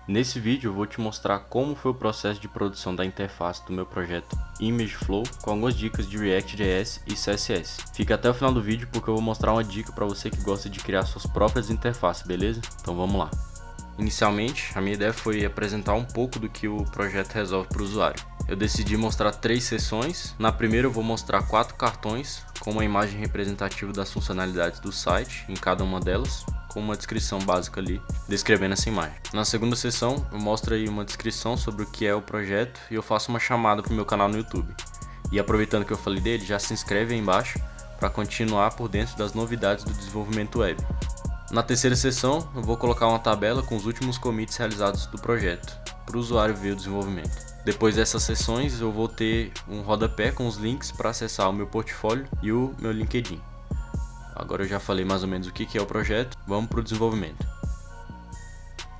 Nesse vídeo eu vou te mostrar como foi o processo de produção da interface do meu projeto ImageFlow com algumas dicas de React.js e CSS. Fica até o final do vídeo porque eu vou mostrar uma dica para você que gosta de criar suas próprias interfaces, beleza? Então vamos lá. Inicialmente, a minha ideia foi apresentar um pouco do que o projeto resolve para o usuário. Eu decidi mostrar 3 seções. Na primeira eu vou mostrar 4 cartões com uma imagem representativa das funcionalidades do site em cada uma delas, com uma descrição básica ali, descrevendo essa imagem. Na segunda seção eu mostro aí uma descrição sobre o que é o projeto e eu faço uma chamada para o meu canal no YouTube. E aproveitando que eu falei dele, já se inscreve aí embaixo para continuar por dentro das novidades do desenvolvimento web. Na terceira seção eu vou colocar uma tabela com os últimos commits realizados do projeto, para o usuário ver o desenvolvimento. Depois dessas sessões eu vou ter um rodapé com os links para acessar o meu portfólio e o meu LinkedIn. Agora eu já falei mais ou menos o que é o projeto, vamos para o desenvolvimento.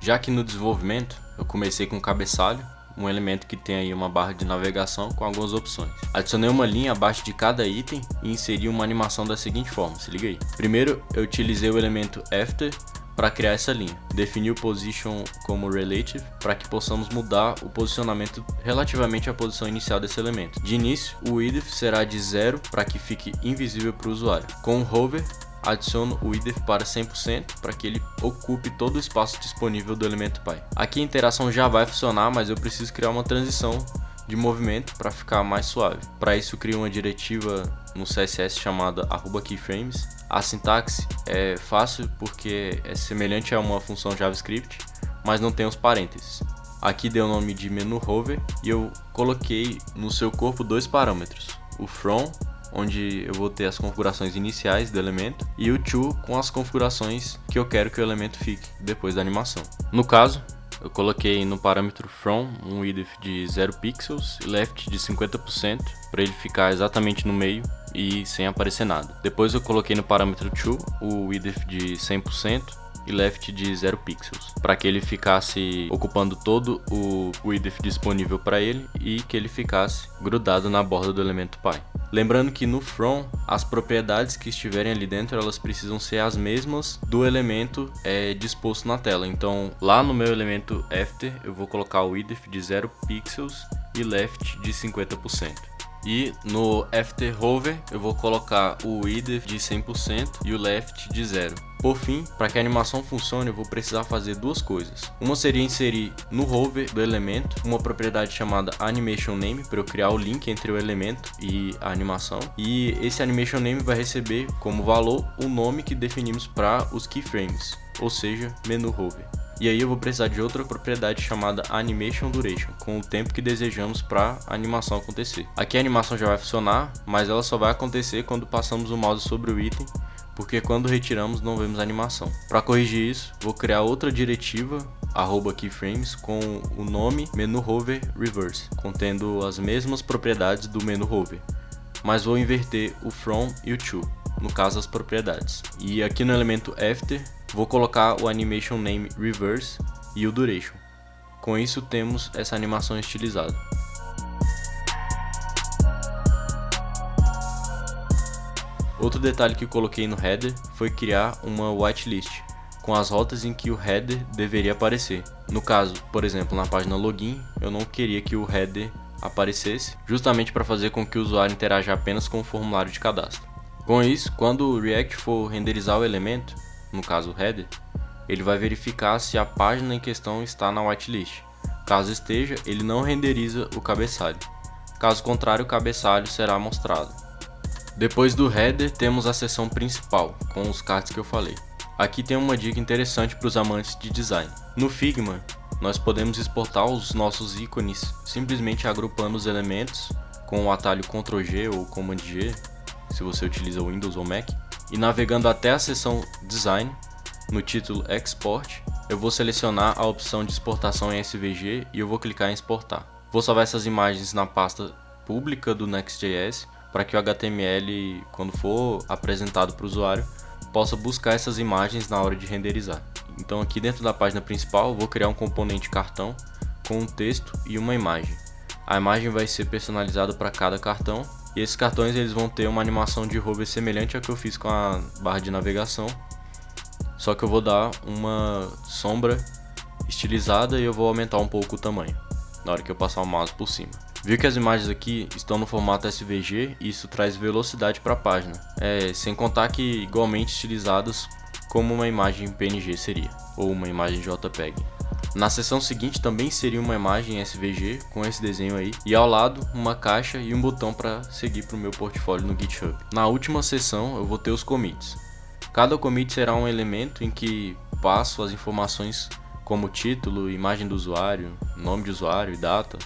Já que no desenvolvimento eu comecei com o cabeçalho, um elemento que tem aí uma barra de navegação com algumas opções. Adicionei uma linha abaixo de cada item e inseri uma animação da seguinte forma, se liga aí. Primeiro eu utilizei o elemento after para criar essa linha. Defini o position como relative para que possamos mudar o posicionamento relativamente à posição inicial desse elemento. De início, o width será de 0 para que fique invisível para o usuário. Com o hover, adiciono o width para 100% para que ele ocupe todo o espaço disponível do elemento Py. Aqui a interação já vai funcionar, mas eu preciso criar uma transição de movimento para ficar mais suave. Para isso eu crio uma diretiva no CSS chamada @keyframes. A sintaxe é fácil porque é semelhante a uma função JavaScript, mas não tem os parênteses. Aqui dei o nome de menu hover e eu coloquei no seu corpo 2 parâmetros, o from, onde eu vou ter as configurações iniciais do elemento, e o to com as configurações que eu quero que o elemento fique depois da animação. No caso, eu coloquei no parâmetro from um width de 0 pixels e left de 50% para ele ficar exatamente no meio e sem aparecer nada. Depois eu coloquei no parâmetro to o width de 100% e left de 0 pixels, para que ele ficasse ocupando todo o width disponível para ele e que ele ficasse grudado na borda do elemento Py. Lembrando que no from, as propriedades que estiverem ali dentro, elas precisam ser as mesmas do elemento disposto na tela. Então, lá no meu elemento after, eu vou colocar o width de 0 pixels e left de 50%. E no after hover eu vou colocar o width de 100% e o left de 0. Por fim, para que a animação funcione eu vou precisar fazer duas coisas. Uma seria inserir no hover do elemento uma propriedade chamada animation name para eu criar o link entre o elemento e a animação. E esse animation name vai receber como valor o nome que definimos para os keyframes, ou seja, menu hover. E aí eu vou precisar de outra propriedade chamada Animation Duration, com o tempo que desejamos para a animação acontecer. Aqui a animação já vai funcionar, mas ela só vai acontecer quando passamos o mouse sobre o item, porque quando retiramos não vemos a animação. Para corrigir isso, vou criar outra diretiva, @keyframes, com o nome menu hover reverse, contendo as mesmas propriedades do menu hover, mas vou inverter o from e o to, no caso as propriedades. E aqui no elemento after, vou colocar o animation name reverse e o duration. Com isso temos essa animação estilizada. Outro detalhe que coloquei no header foi criar uma whitelist com as rotas em que o header deveria aparecer. No caso, por exemplo, na página login, eu não queria que o header aparecesse, justamente para fazer com que o usuário interaja apenas com o formulário de cadastro. Com isso, quando o React for renderizar o elemento, no caso o header, ele vai verificar se a página em questão está na whitelist. Caso esteja, ele não renderiza o cabeçalho. Caso contrário, o cabeçalho será mostrado. Depois do header, temos a seção principal, com os cards que eu falei. Aqui tem uma dica interessante para os amantes de design. No Figma, nós podemos exportar os nossos ícones simplesmente agrupando os elementos com o atalho Ctrl G ou Command G, se você utiliza Windows ou Mac, e navegando até a seção Design, no título Export, eu vou selecionar a opção de exportação em SVG e eu vou clicar em exportar. Vou salvar essas imagens na pasta pública do Next.js para que o HTML, quando for apresentado para o usuário, possa buscar essas imagens na hora de renderizar. Então aqui dentro da página principal eu vou criar um componente cartão com um texto e uma imagem. A imagem vai ser personalizada para cada cartão. E esses cartões eles vão ter uma animação de hover semelhante à que eu fiz com a barra de navegação, só que eu vou dar uma sombra estilizada e eu vou aumentar um pouco o tamanho na hora que eu passar o mouse por cima. Viu que as imagens aqui estão no formato SVG e isso traz velocidade para a página, sem contar que igualmente estilizadas como uma imagem PNG seria, ou uma imagem JPEG. Na seção seguinte também seria uma imagem SVG com esse desenho aí, e ao lado uma caixa e um botão para seguir para o meu portfólio no GitHub. Na última seção eu vou ter os commits. Cada commit será um elemento em que passo as informações como título, imagem do usuário, nome de usuário e data,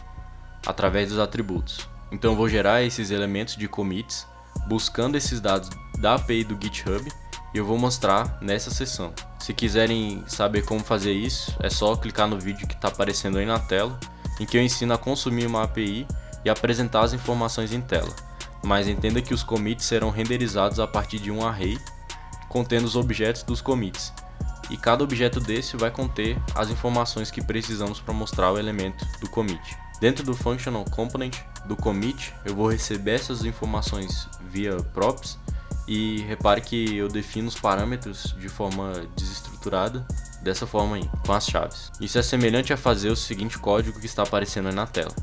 através dos atributos. Então eu vou gerar esses elementos de commits buscando esses dados da API do GitHub e eu vou mostrar nessa seção. Se quiserem saber como fazer isso, é só clicar no vídeo que está aparecendo aí na tela, em que eu ensino a consumir uma API e apresentar as informações em tela. Mas entenda que os commits serão renderizados a partir de um array contendo os objetos dos commits. E cada objeto desse vai conter as informações que precisamos para mostrar o elemento do commit. Dentro do functional component do commit, eu vou receber essas informações via props e repare que eu defino os parâmetros de forma desestruturada, dessa forma aí, com as chaves. Isso é semelhante a fazer o seguinte código que está aparecendo aí na tela.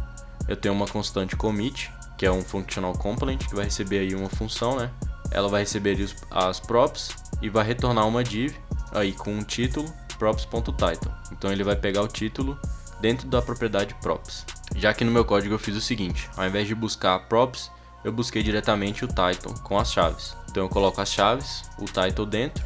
Eu tenho uma constante commit, que é um functional component, que vai receber aí uma função, né? Ela vai receber as props e vai retornar uma div aí com um título props.title. Então ele vai pegar o título dentro da propriedade props. Já que no meu código eu fiz o seguinte, ao invés de buscar props, eu busquei diretamente o title com as chaves. Então eu coloco as chaves, o title dentro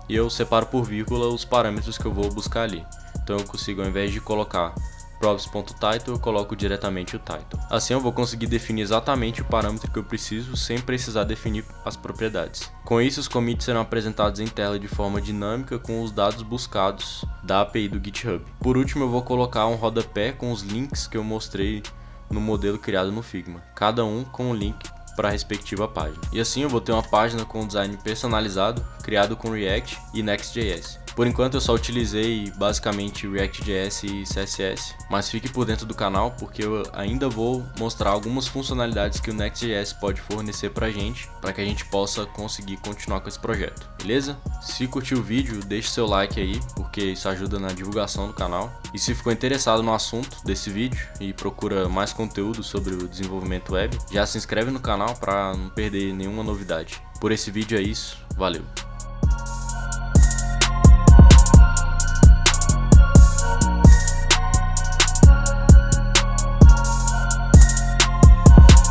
e eu separo por vírgula os parâmetros que eu vou buscar ali. Então eu consigo, ao invés de colocar props.title, eu coloco diretamente o title. Assim eu vou conseguir definir exatamente o parâmetro que eu preciso sem precisar definir as propriedades. Com isso, os commits serão apresentados em tela de forma dinâmica com os dados buscados da API do GitHub. Por último, eu vou colocar um rodapé com os links que eu mostrei no modelo criado no Figma, cada um com um link para a respectiva página. E assim eu vou ter uma página com um design personalizado, criado com React e Next.js. Por enquanto eu só utilizei basicamente React.js e CSS, mas fique por dentro do canal porque eu ainda vou mostrar algumas funcionalidades que o Next.js pode fornecer pra gente, para que a gente possa conseguir continuar com esse projeto, beleza? Se curtiu o vídeo, deixe seu like aí, porque isso ajuda na divulgação do canal. E se ficou interessado no assunto desse vídeo e procura mais conteúdo sobre o desenvolvimento web, já se inscreve no canal para não perder nenhuma novidade. Por esse vídeo é isso, valeu!